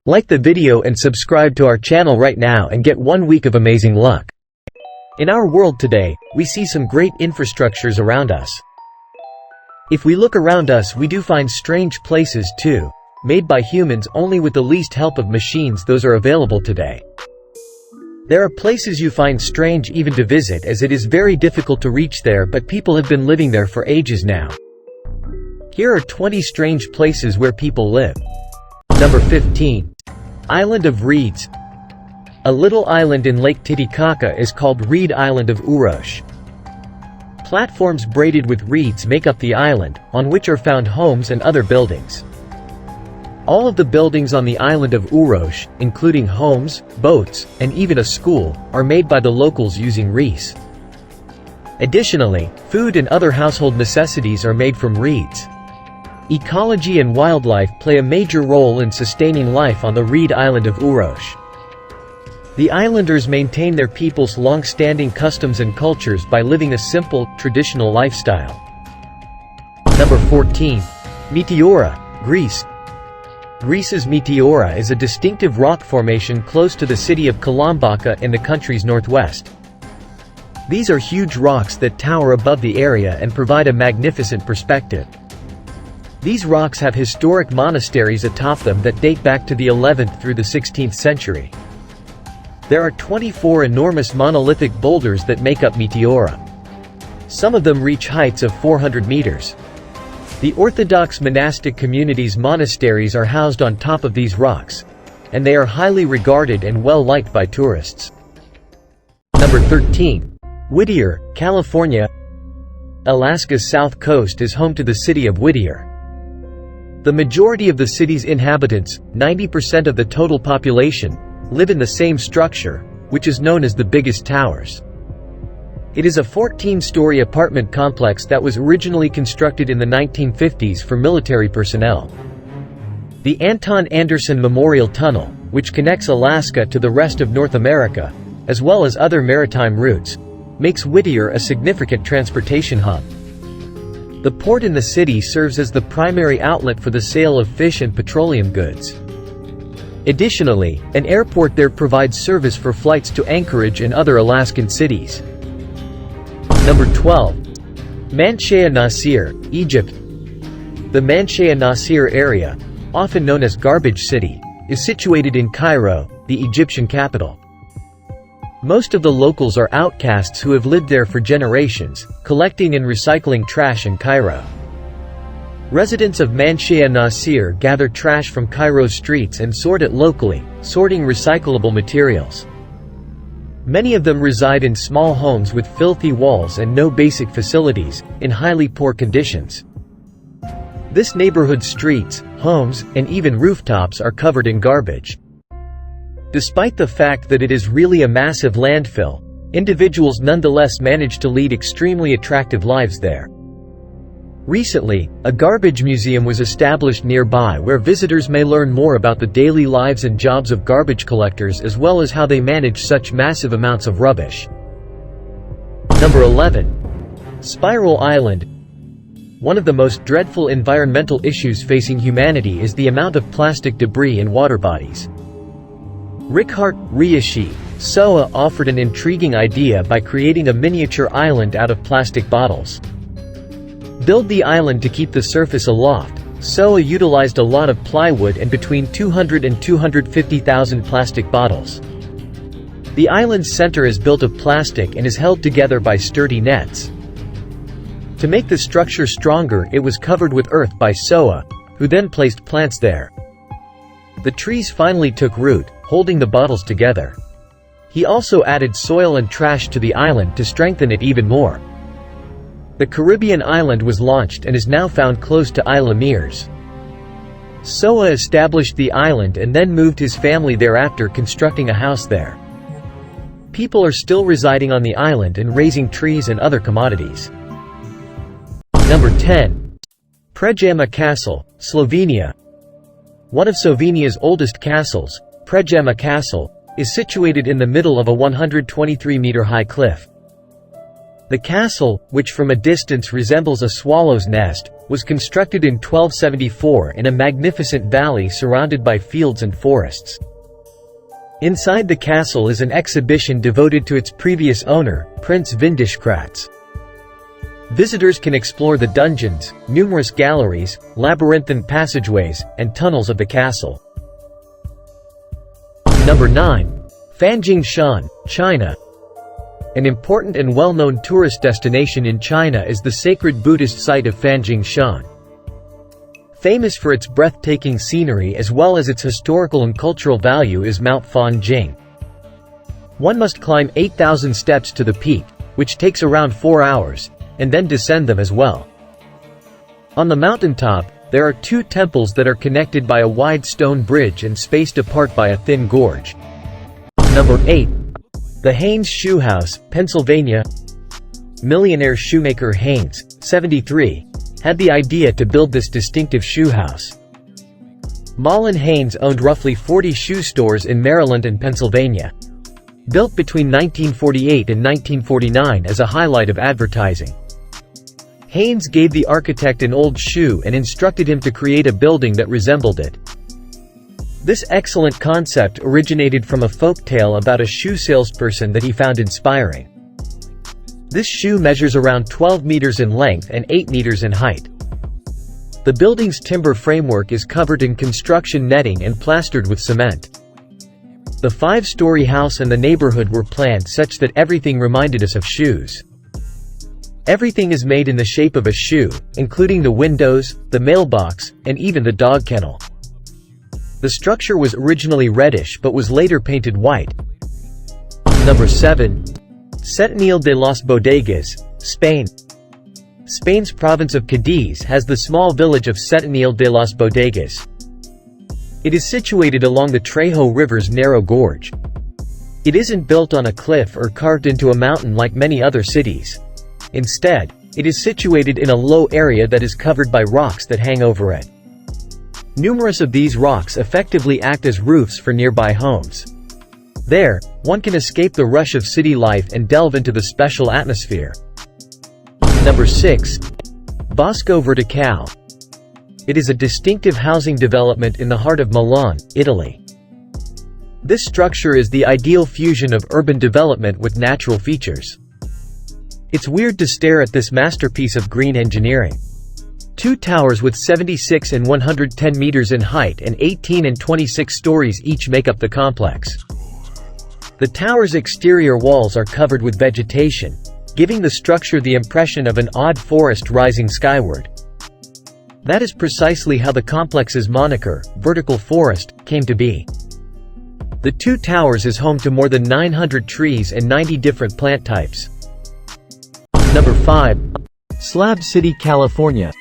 Like the video and subscribe to our channel right now and get 1 week of amazing luck. In our world today, we see some great infrastructures around us. If we look around us, we do find strange places too, made by humans only with the least help of machines. Those are available today. There are places you find strange even to visit, as it is very difficult to reach there, but people have been living there for ages now. Here are 20 strange places where people live. Number 15. Island of Reeds. A little island in Lake Titicaca is called Reed Island of Urosh. Platforms braided with reeds make up the island, on which are found homes and other buildings. All of the buildings on the island of Urosh, including homes, boats, and even a school, are made by the locals using reeds. Additionally, food and other household necessities are made from reeds. Ecology and wildlife play a major role in sustaining life on the Reed Island of Urosh. The islanders maintain their people's long-standing customs and cultures by living a simple, traditional lifestyle. Number 14. Meteora, Greece. Greece's Meteora is a distinctive rock formation close to the city of Kolombaka in the country's northwest. These are huge rocks that tower above the area and provide a magnificent perspective. These rocks have historic monasteries atop them that date back to the 11th through the 16th century. There are 24 enormous monolithic boulders that make up Meteora. Some of them reach heights of 400 meters. The Orthodox monastic community's monasteries are housed on top of these rocks, and they are highly regarded and well liked by tourists. Number 13. Whittier, California. Alaska's south coast is home to the city of Whittier. The majority of the city's inhabitants, 90% of the total population, live in the same structure, which is known as the biggest towers. It is a 14-story apartment complex that was originally constructed in the 1950s for military personnel. The Anton Anderson Memorial Tunnel, which connects Alaska to the rest of North America, as well as other maritime routes, makes Whittier a significant transportation hub. The port in the city serves as the primary outlet for the sale of fish and petroleum goods. Additionally, an airport there provides service for flights to Anchorage and other Alaskan cities. Number 12. Manshea Nasir, Egypt. The Manshea Nasir area, often known as Garbage City, is situated in Cairo, the Egyptian capital. Most of the locals are outcasts who have lived there for generations, collecting and recycling trash in Cairo. Residents of Manshea Nasir gather trash from Cairo's streets and sort it locally, sorting recyclable materials. Many of them reside in small homes with filthy walls and no basic facilities, in highly poor conditions. This neighborhood's streets, homes, and even rooftops are covered in garbage. Despite the fact that it is really a massive landfill, individuals nonetheless manage to lead extremely attractive lives there. Recently, a garbage museum was established nearby where visitors may learn more about the daily lives and jobs of garbage collectors as well as how they manage such massive amounts of rubbish. Number 11. Spiral Island. One of the most dreadful environmental issues facing humanity is the amount of plastic debris in water bodies. Rickhart Riyashi, SOA offered an intriguing idea by creating a miniature island out of plastic bottles. Build the island to keep the surface aloft. SOA utilized a lot of plywood and between 200 and 250,000 plastic bottles. The island's center is built of plastic and is held together by sturdy nets. To make the structure stronger, it was covered with earth by SOA, who then placed plants there. The trees finally took root, holding the bottles together. He also added soil and trash to the island to strengthen it even more. The Caribbean island was launched and is now found close to Isla Mears. SOA established the island and then moved his family thereafter, constructing a house there. People are still residing on the island and raising trees and other commodities. Number 10. Prejama Castle, Slovenia. One of Slovenia's oldest castles, Prejama Castle, is situated in the middle of a 123-meter high cliff. The castle, which from a distance resembles a swallow's nest, was constructed in 1274 in a magnificent valley surrounded by fields and forests. Inside the castle is an exhibition devoted to its previous owner, Prince Vindishkratz. Visitors can explore the dungeons, numerous galleries, labyrinthine passageways, and tunnels of the castle. Number 9. Jing Shan, China. An important and well-known tourist destination in China is the sacred Buddhist site of Jing Shan. Famous for its breathtaking scenery as well as its historical and cultural value is Mount Fanjing. One must climb 8,000 steps to the peak, which takes around 4 hours, and then descend them as well. On the mountaintop, there are 2 temples that are connected by a wide stone bridge and spaced apart by a thin gorge. Number 8. The Haynes Shoe House, Pennsylvania. Millionaire shoemaker Haynes, 73, had the idea to build this distinctive shoe house. Malin Haynes owned roughly 40 shoe stores in Maryland and Pennsylvania. Built between 1948 and 1949 as a highlight of advertising. Haynes gave the architect an old shoe and instructed him to create a building that resembled it. This excellent concept originated from a folk tale about a shoe salesperson that he found inspiring. This shoe measures around 12 meters in length and 8 meters in height. The building's timber framework is covered in construction netting and plastered with cement. The 5-story house and the neighborhood were planned such that everything reminded us of shoes. Everything is made in the shape of a shoe, including the windows, the mailbox, and even the dog kennel. The structure was originally reddish but was later painted white. Number 7. Sentinel de las Bodegas, Spain. Spain's province of Cadiz has the small village of Sentinel de las Bodegas. It is situated along the Trejo River's narrow gorge. It isn't built on a cliff or carved into a mountain like many other cities. Instead, it is situated in a low area that is covered by rocks that hang over it. Numerous of these rocks effectively act as roofs for nearby homes. There, one can escape the rush of city life and delve into the special atmosphere. Number 6. Bosco Verticale. It is a distinctive housing development in the heart of Milan, Italy. This structure is the ideal fusion of urban development with natural features. It's weird to stare at this masterpiece of green engineering. 2 towers with 76 and 110 meters in height and 18 and 26 stories each make up the complex. The tower's exterior walls are covered with vegetation, giving the structure the impression of an odd forest rising skyward. That is precisely how the complex's moniker, Vertical Forest, came to be. The 2 towers is home to more than 900 trees and 90 different plant types. Number 5. Slab City, California.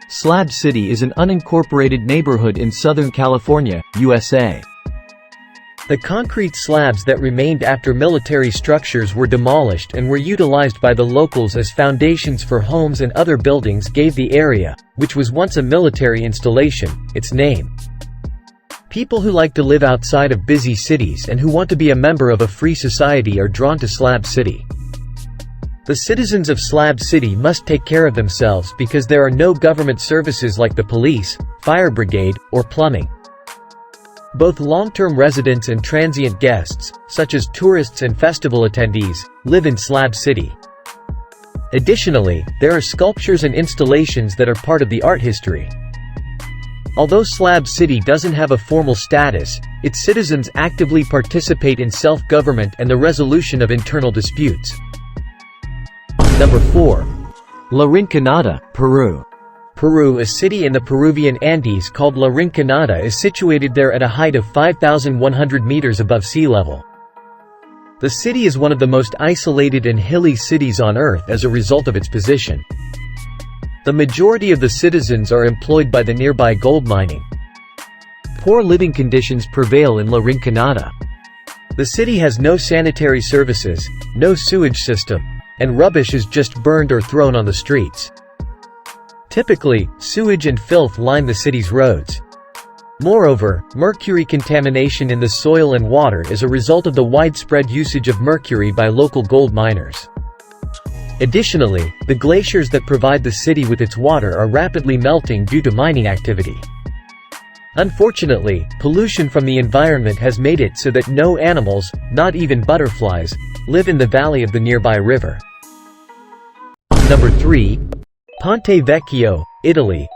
Slab City is an unincorporated neighborhood in Southern California, USA. The concrete slabs that remained after military structures were demolished and were utilized by the locals as foundations for homes and other buildings gave the area, which was once a military installation, its name. People who like to live outside of busy cities and who want to be a member of a free society are drawn to Slab City. The citizens of Slab City must take care of themselves because there are no government services like the police, fire brigade, or plumbing. Both long-term residents and transient guests, such as tourists and festival attendees, live in Slab City. Additionally, there are sculptures and installations that are part of the art history. Although Slab City doesn't have a formal status, its citizens actively participate in self-government and the resolution of internal disputes. Number 4. La Rinconada, Peru. Peru, a city in the Peruvian Andes called La Rinconada, is situated there at a height of 5,100 meters above sea level. The city is one of the most isolated and hilly cities on Earth as a result of its position. The majority of the citizens are employed by the nearby gold mining. Poor living conditions prevail in La Rinconada. The city has no sanitary services, no sewage system, and rubbish is just burned or thrown on the streets. Typically, sewage and filth line the city's roads. Moreover, mercury contamination in the soil and water is a result of the widespread usage of mercury by local gold miners. Additionally, the glaciers that provide the city with its water are rapidly melting due to mining activity. Unfortunately, pollution from the environment has made it so that no animals, not even butterflies, live in the valley of the nearby river. Number 3. Ponte Vecchio, Italy.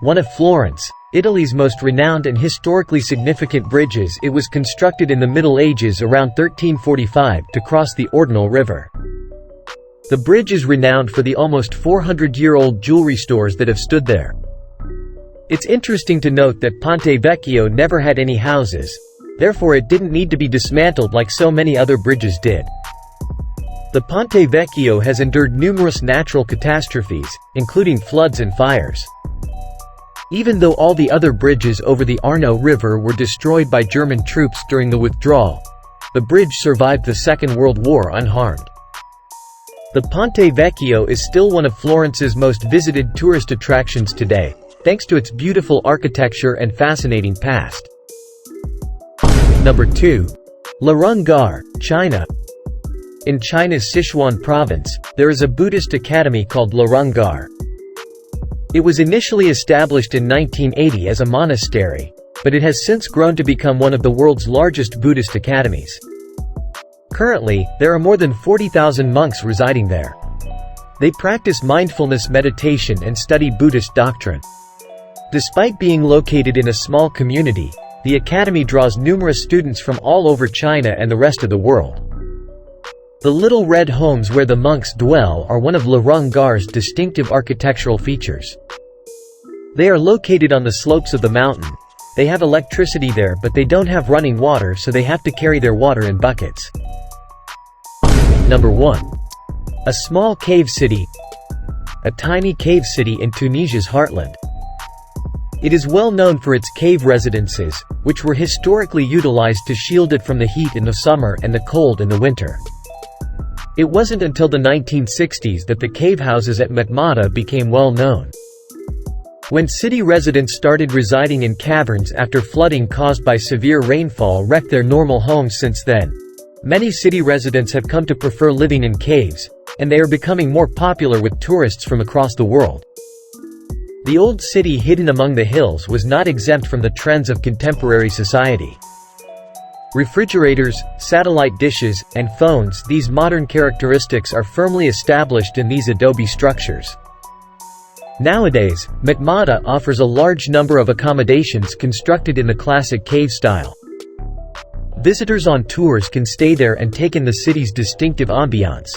One of Florence, Italy's most renowned and historically significant bridges, it was constructed in the Middle Ages around 1345 to cross the Ordinal River. The bridge is renowned for the almost 400-year-old jewelry stores that have stood there. It's interesting to note that Ponte Vecchio never had any houses, therefore it didn't need to be dismantled like so many other bridges did. The Ponte Vecchio has endured numerous natural catastrophes, including floods and fires. Even though all the other bridges over the Arno River were destroyed by German troops during the withdrawal, the bridge survived the Second World War unharmed. The Ponte Vecchio is still one of Florence's most visited tourist attractions today, thanks to its beautiful architecture and fascinating past. Number 2. Larangar, China. In China's Sichuan province, there is a Buddhist academy called Larangar. It was initially established in 1980 as a monastery, but it has since grown to become one of the world's largest Buddhist academies. Currently, there are more than 40,000 monks residing there. They practice mindfulness meditation and study Buddhist doctrine. Despite being located in a small community, the academy draws numerous students from all over China and the rest of the world. The little red homes where the monks dwell are one of Larangar's distinctive architectural features. They are located on the slopes of the mountain. They have electricity there, but they don't have running water, so they have to carry their water in buckets. Number 1. A small cave city. A tiny cave city in Tunisia's heartland. It is well known for its cave residences, which were historically utilized to shield it from the heat in the summer and the cold in the winter. It wasn't until the 1960s that the cave houses at Meteora became well known. When city residents started residing in caverns after flooding caused by severe rainfall wrecked their normal homes since then, many city residents have come to prefer living in caves, and they are becoming more popular with tourists from across the world. The old city hidden among the hills was not exempt from the trends of contemporary society. Refrigerators, satellite dishes, and phones, these modern characteristics are firmly established in these adobe structures. Nowadays, Meteora offers a large number of accommodations constructed in the classic cave style. Visitors on tours can stay there and take in the city's distinctive ambiance.